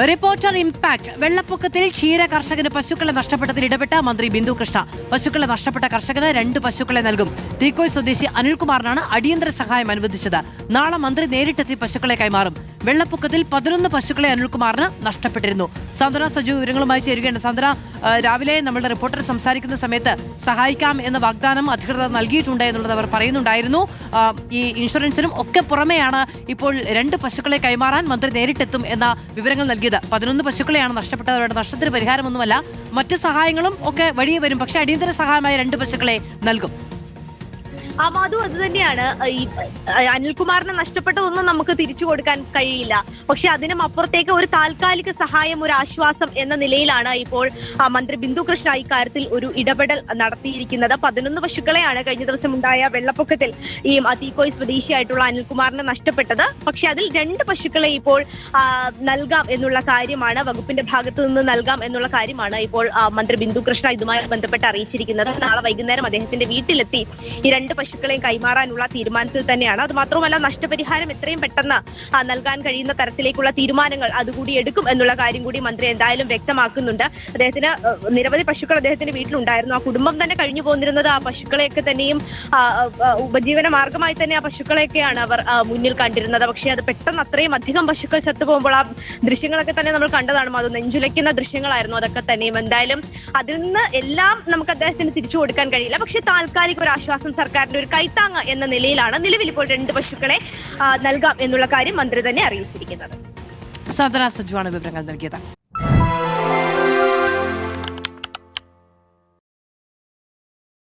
Reporter impact. വെള്ളപ്പൊക്കത്തിൽ ക്ഷീര കർഷകന് പശുക്കളെ നഷ്ടപ്പെട്ടതിൽ ഇടപെട്ട മന്ത്രി ബിന്ദു കൃഷ്ണ. പശുക്കളെ നഷ്ടപ്പെട്ട കർഷകന് 2 പശുക്കളെ നൽകും. തീക്കോയ് സ്വദേശി അനിൽകുമാറിനാണ് അടിയന്തര സഹായം അനുവദിച്ചത്. നാളെ മന്ത്രി നേരിട്ടെത്തി പശുക്കളെ കൈമാറും. വെള്ളപ്പൊക്കത്തിൽ 11 പശുക്കളെ അനിൽകുമാറിന് നഷ്ടപ്പെട്ടിരുന്നു. സാന്ത്വന സജു വിവരങ്ങളുമായി ചേരുകയാണ്. സാന്ത്വന, രാവിലെ നമ്മളുടെ റിപ്പോർട്ടർ സംസാരിക്കുന്ന സമയത്ത് സഹായിക്കാം എന്ന വാഗ്ദാനം അധികൃതർ നൽകിയിട്ടുണ്ട് എന്നുള്ളത് അവർ പറയുന്നുണ്ടായിരുന്നു. ഈ ഇൻഷുറൻസിനും ഒക്കെ പുറമെയാണ് ഇപ്പോൾ 2 പശുക്കളെ കൈമാറാൻ മന്ത്രി നേരിട്ടെത്തും എന്ന വിവരങ്ങൾ നൽകിയത്. 11 പശുക്കളെയാണ് നഷ്ടപ്പെട്ടത്. അവരുടെ നഷ്ടത്തിന് പരിഹാരമൊന്നുമല്ല, മറ്റ് സഹായങ്ങളും ഒക്കെ വഴിയെ വരും. പക്ഷേ അടിയന്തര സഹായമായ 2 പശുക്കളെ നൽകും. മാധു, അത് തന്നെയാണ്. ഈ അനിൽകുമാറിന് നഷ്ടപ്പെട്ടതൊന്നും നമുക്ക് തിരിച്ചു കൊടുക്കാൻ കഴിയില്ല. പക്ഷെ അതിനും അപ്പുറത്തേക്ക് ഒരു താൽക്കാലിക സഹായം, ഒരു ആശ്വാസം എന്ന നിലയിലാണ് ഇപ്പോൾ മന്ത്രി ബിന്ദു കൃഷ്ണ ഇക്കാര്യത്തിൽ ഒരു ഇടപെടൽ നടത്തിയിരിക്കുന്നത്. 11 പശുക്കളെയാണ് കഴിഞ്ഞ ദിവസം ഉണ്ടായ വെള്ളപ്പൊക്കത്തിൽ ഈ തീക്കോയ് സ്വദേശിയായിട്ടുള്ള അനിൽകുമാറിന് നഷ്ടപ്പെട്ടത്. പക്ഷെ അതിൽ 2 പശുക്കളെ ഇപ്പോൾ നൽകാം എന്നുള്ള കാര്യമാണ്, വകുപ്പിന്റെ ഭാഗത്തു നിന്ന് നൽകാം എന്നുള്ള കാര്യമാണ് ഇപ്പോൾ മന്ത്രി ബിന്ദു കൃഷ്ണ ഇതുമായി ബന്ധപ്പെട്ട് അറിയിച്ചിരിക്കുന്നത്. നാളെ വൈകുന്നേരം അദ്ദേഹത്തിന്റെ വീട്ടിലെത്തി ഈ 2 പശുക്കളെയും കൈമാറാനുള്ള തീരുമാനത്തിൽ തന്നെയാണ്. അത് മാത്രമല്ല, നഷ്ടപരിഹാരം എത്രയും പെട്ടെന്ന് നൽകാൻ കഴിയുന്ന തരത്തിലേക്കുള്ള തീരുമാനങ്ങൾ അതുകൂടി എടുക്കും എന്നുള്ള കാര്യം കൂടി മന്ത്രി എന്തായാലും വ്യക്തമാക്കുന്നുണ്ട്. അദ്ദേഹത്തിന് നിരവധി പശുക്കൾ അദ്ദേഹത്തിന്റെ വീട്ടിലുണ്ടായിരുന്നു. ആ കുടുംബം തന്നെ കഴിഞ്ഞു പോന്നിരുന്നത് ആ പശുക്കളെയൊക്കെ തന്നെയും ഉപജീവന മാർഗമായി തന്നെ ആ പശുക്കളെയൊക്കെയാണ് അവർ മുന്നിൽ കണ്ടിരുന്നത്. പക്ഷേ അത് പെട്ടെന്ന് അത്രയും അധികം പശുക്കൾ ചത്തുപോകുമ്പോൾ ആ ദൃശ്യങ്ങളൊക്കെ തന്നെ നമ്മൾ കണ്ടതാണ്. അത് നെഞ്ചുലയ്ക്കുന്ന ദൃശ്യങ്ങളായിരുന്നു അതൊക്കെ തന്നെയും. എന്തായാലും അതിൽ നിന്ന് എല്ലാം നമുക്ക് അദ്ദേഹത്തിന് തിരിച്ചു കൊടുക്കാൻ കഴിയില്ല. പക്ഷേ താൽക്കാലിക ഒരു ആശ്വാസം, സർക്കാരിന്റെ ഒരു കൈത്താങ്ങ് എന്ന നിലയിലാണ് നിലവിൽ ഇപ്പോൾ 2 പശുക്കളെ നൽകാം എന്നുള്ള കാര്യം മന്ത്രി തന്നെ അറിയിച്ചിരിക്കുന്നത്. സാന്ത്വന സജുവാണ് വിവരങ്ങൾ നൽകിയത്.